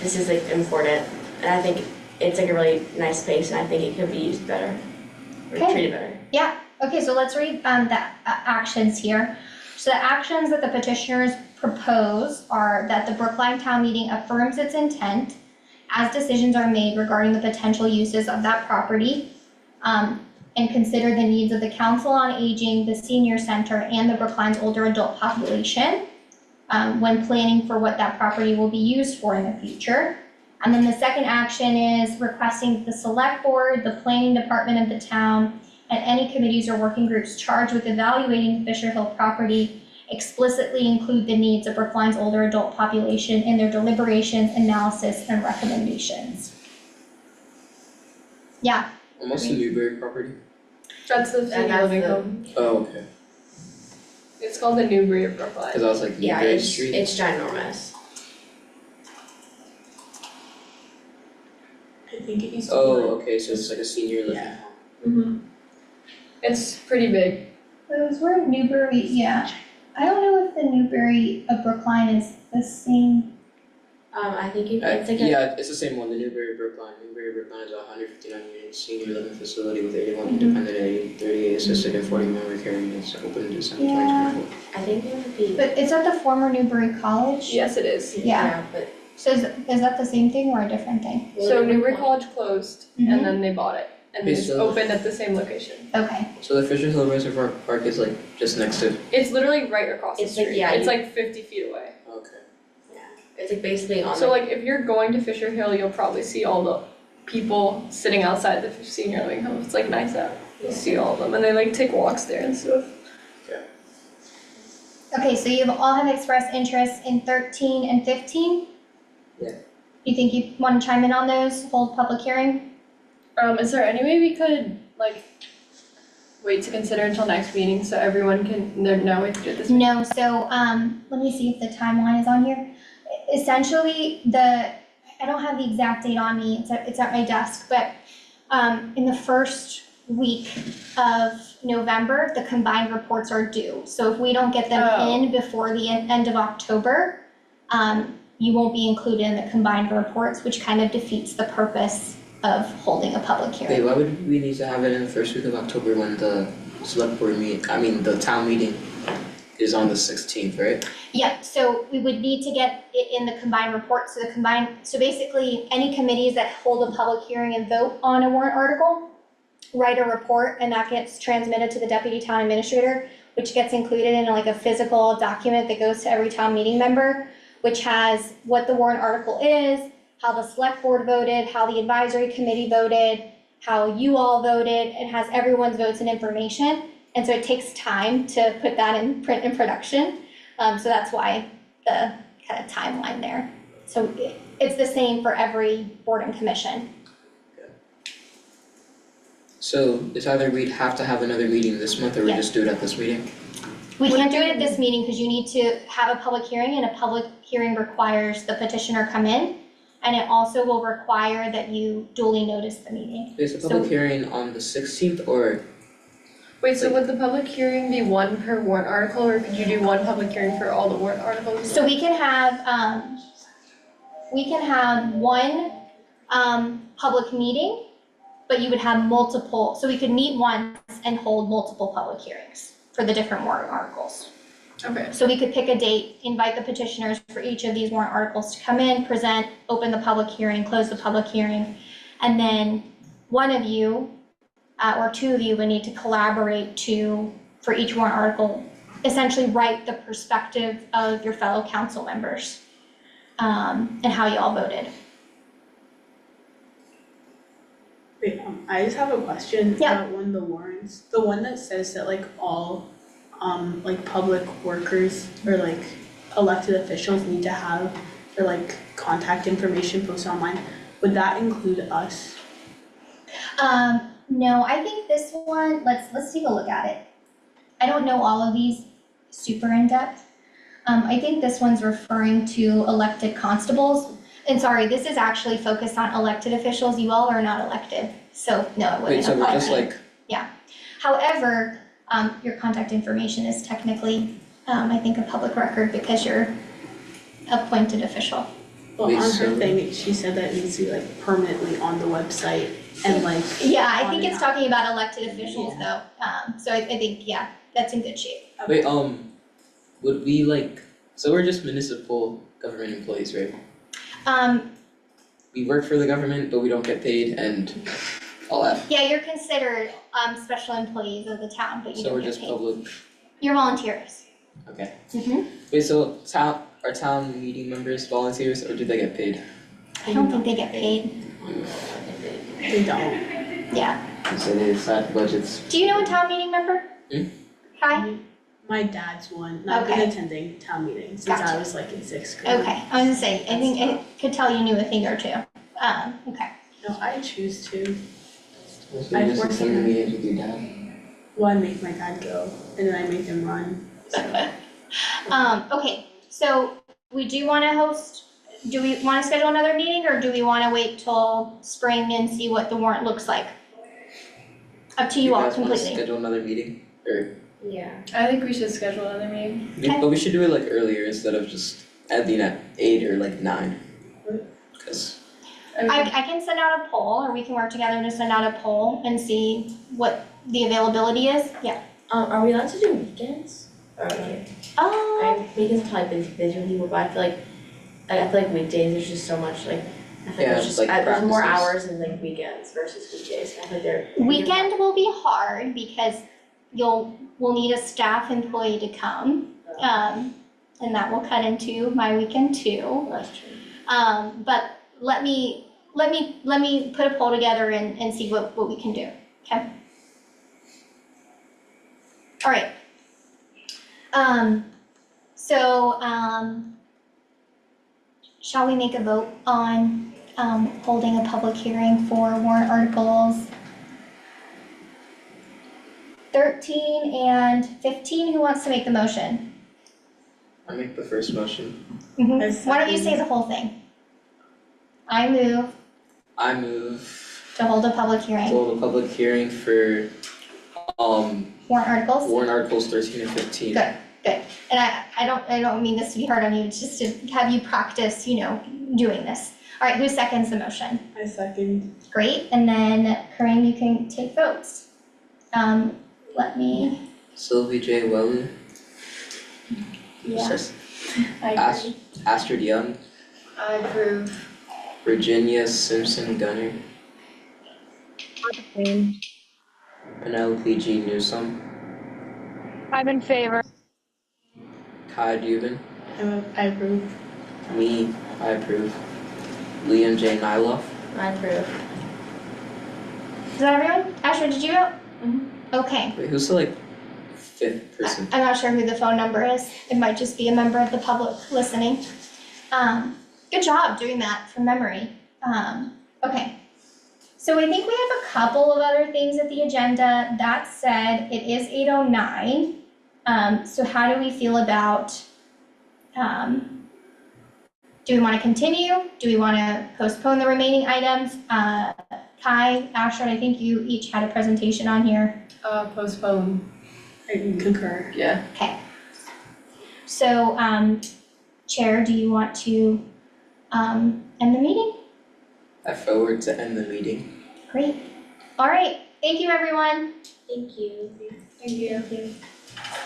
this is like important, and I think it's like a really nice space, and I think it could be used better or Okay. treated better. Okay, so let's read the actions here. So the actions that the petitioners propose are that the Brookline Town Meeting affirms its intent as decisions are made regarding the potential uses of that property, and consider the needs of the Council on Aging, the Senior Center, and the Brookline's older adult population when planning for what that property will be used for in the future. And then the second action is requesting the Select Board, the Planning Department of the town, and any committees or working groups charged with evaluating the Fisher Hill property explicitly include the needs of Brookline's older adult population in their deliberations, analysis, and recommendations. Yeah, And what's the Newberry property? That's the senior that's living the- home. Oh, okay. It's called the Newbury of Brookline. Cause I was like Yeah, Newberry it's Street. ginormous. I think it used to be Oh, like, okay, so it's like a senior living Yeah. home. It's pretty big. those were Newbury, yeah. I don't know if the Newbury of Brookline is the same. I think it's like a, Yeah, it's the same one, the Newbury Brookline. Newbury Brookline is a 159 unit senior living facility with 81 independent, 38 assisted, and 40 memory care units, open in December Yeah. 2024. I think it would be, But is that the former Newbury College? Yes, it is. Yeah. but So is that the same thing or a different thing? So Newbury College closed Mhm. and then they bought it and it's So- opened at the same location. Okay, So the Fisher Hill Reservoir Park is like just next to, It's literally right across the It's like, street. yeah, It's you- like 50 feet away. okay. it's like basically on So like if you're going to Fisher Hill, you'll probably see all the people sitting outside the senior living home. It's like nice out. You see all of them and they like take walks there and stuff. okay, so you all have expressed interest in 13 and 15? Yeah. You think you wanna chime in on those, hold public hearing? Is there any way we could like wait to consider until next meeting so everyone can know we have to do this? No, so, let me see if the timeline is on here. Essentially, I don't have the exact date on me, it's at my desk, but, in the first week of November, the combined reports are due. So if we don't get them Oh. in before the end of October, you won't be included in the combined reports, which kind of defeats the purpose of holding a public hearing. Wait, why would we need to have it in the first week of October when the select board the town meeting is on the 16th, right? Yeah, so we would need to get it in the combined report, so basically, any committees that hold a public hearing and vote on a warrant article, write a report, and that gets transmitted to the deputy town administrator, which gets included in like a physical document that goes to every town meeting member, which has what the warrant article is, how the select board voted, how the advisory committee voted, how you all voted, and has everyone's votes and information. And so it takes time to put that in print and production. So that's why the kind of timeline there. So it's the same for every board and commission. So it's either we'd have to have another meeting this month or we Yeah. just do it at this meeting? We can't do it at this meeting because you need to have a public hearing, and a public hearing requires the petitioner come in. And it also will require that you duly notice the meeting. Is the public So- hearing on the 16th or, Wait, so would the public hearing be one per warrant article or could you do one public hearing for all the warrant articles? So we can have one, public meeting, but you would have multiple, so we could meet once and hold multiple public hearings for the different warrant articles. Okay. So we could pick a date, invite the petitioners for each of these warrant articles to come in, present, open the public hearing, close the public hearing. And then one of you, or two of you would need to collaborate for each warrant article, essentially write the perspective of your fellow council members, and how you all voted. Wait, I just have a question Yeah. about one of the warrants, the one that says that like all, like public workers or like elected officials need to have their like contact information posted online, would that include us? No, I think this one, let's take a look at it. I don't know all of these super in depth. I think this one's referring to elected constables. And sorry, this is actually focused on elected officials. You all are not elected, so no, it wait, wouldn't so we're apply just to you. like, However, your contact information is technically, I think, a public record because you're appointed official. Well, Wait, on her so- thing, she said that it needs to be like permanently on the website and like. Yeah, I on think and it's off. talking about elected officials though. So I think, yeah, that's in good shape. wait, would we like, so we're just municipal government employees, right? We work for the government, but we don't get paid and all that, Yeah, you're considered, special employees of the town, but you so don't we're get just paid. public, You're volunteers. okay. Mm-hmm. Wait, so are town meeting members volunteers or do they get paid? I don't think they get paid. They don't. Yeah. So they decide budgets. Do you know a town meeting member? Hi? My dad's one, and I've been Okay. attending town meetings since I Gotcha. was like in sixth grade. Okay, I was gonna say, I think I could tell you knew a thing or two. Okay. No, I choose to. So you just worked attend the here. meetings with your dad? Well, I make my dad go, and then I make him run, so. Okay, so we do wanna do we wanna schedule another meeting, or do we wanna wait till spring and see what the warrant looks like? Up to you all guys wanna completely. schedule another meeting or, yeah. I think we should schedule another meeting. Okay. but we should do it like earlier instead of just ending at 8 or like 9. Cause I can send out a poll, or we can work together to send out a poll and see what the availability is. Yeah. Are we allowed to do weekends? Or like, weekends probably busy with people, but I feel like weekdays there's just so much like, I feel like Yeah, there's just, like there's more practices. hours in like weekends versus weekdays, I feel like they're. Weekend will be hard because we'll need a staff employee to come. And that will cut into my weekend too. That's true. But let me put a poll together and see what we can do, okay? All right. Shall we make a vote on, holding a public hearing for warrant articles 13 and 15? Who wants to make the motion? I make the first motion. Why don't you say the whole thing? I move I move to hold a public to hearing, hold a public hearing for warrant articles. warrant articles 13 and 15. Good. And I don't mean this to be hard on you, it's just to have you practice, doing this. All right, who seconds the motion? I second. Great, and then Corinne, you can take votes. Let me, Sylvie J. Wellen. yeah. Astrid Young. I approve. Virginia Simpson Gunner. Penelope G. Newsome. I'm in favor. Kai Dubin. I approve. Me, I approve. Liam J. Nyloff. I approve. Is that everyone? Ashley, did you vote? Okay. Wait, who's the fifth person? I'm not sure who the phone number is. It might just be a member of the public listening. Good job doing that from memory. Okay. So I think we have a couple of other things at the agenda. That said, it is 8:09. So how do we feel about, do we want to continue? Do we want to postpone the remaining items? Kai, Ashford, I think you each had a presentation on here. Postpone. I concur. Yeah. Okay. So, Chair, do you want to end the meeting? I forward to end the meeting. Great. All right. Thank you, everyone. Thank you. Thank you. Thank you.